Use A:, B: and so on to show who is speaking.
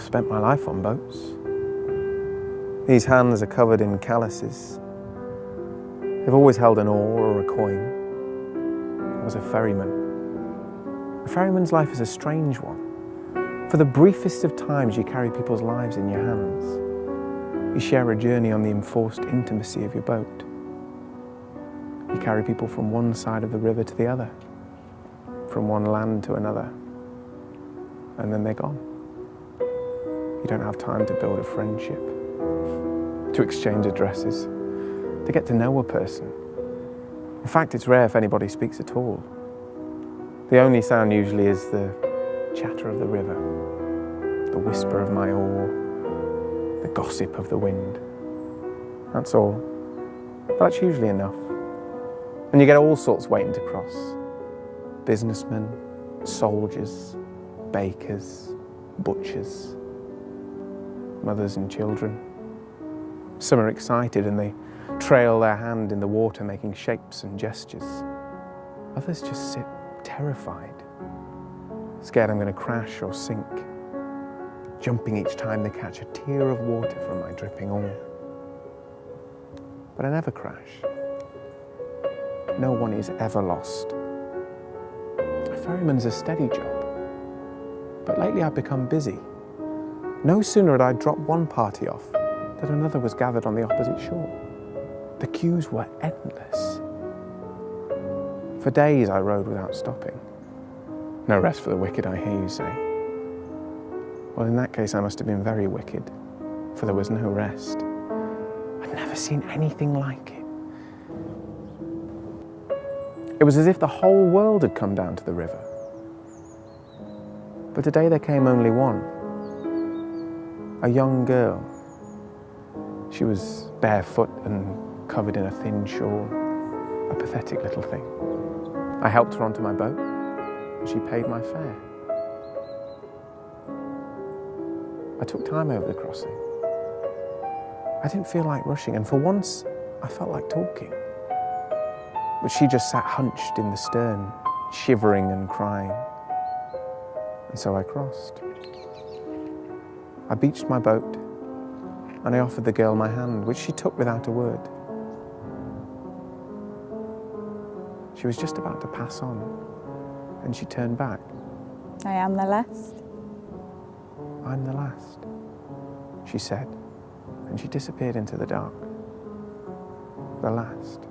A: I've spent my life on boats. These hands are covered in calluses. They've always held an oar or a coin. I was a ferryman. A ferryman's life is a strange one. For the briefest of times, you carry people's lives in your hands. You share a journey on the enforced intimacy of your boat. You carry people from one side of the river to the other, from one land to another, and then they're gone. You don't have time to build a friendship, to exchange addresses, to get to know a person. In fact, it's rare if anybody speaks at all. The only sound usually is the chatter of the river, the whisper of my oar, the gossip of the wind. That's all. But that's usually enough. And you get all sorts waiting to cross. Businessmen, soldiers, bakers, butchers, mothers and children. Some are excited and they trail their hand in the water making shapes and gestures. Others just sit terrified, scared I'm going to crash or sink, jumping each time they catch a tear of water from my dripping oar. But I never crash. No one is ever lost. A ferryman's a steady job, but lately I've become busy. No sooner had I dropped one party off that another was gathered on the opposite shore. The queues were endless. For days I rowed without stopping. No rest for the wicked, I hear you say. Well, in that case I must have been very wicked, for there was no rest. I'd never seen anything like it. It was as if the whole world had come down to the river. But today there came only one. A young girl. She was barefoot and covered in a thin shawl. A pathetic little thing. I helped her onto my boat, and she paid my fare. I took time over the crossing. I didn't feel like rushing, and for once, I felt like talking. But she just sat hunched in the stern, shivering and crying. And so I crossed. I beached my boat, and I offered the girl my hand, which she took without a word. She was just about to pass on, and she turned back.
B: I am the last.
A: I'm the last, she said, and she disappeared into the dark. The last.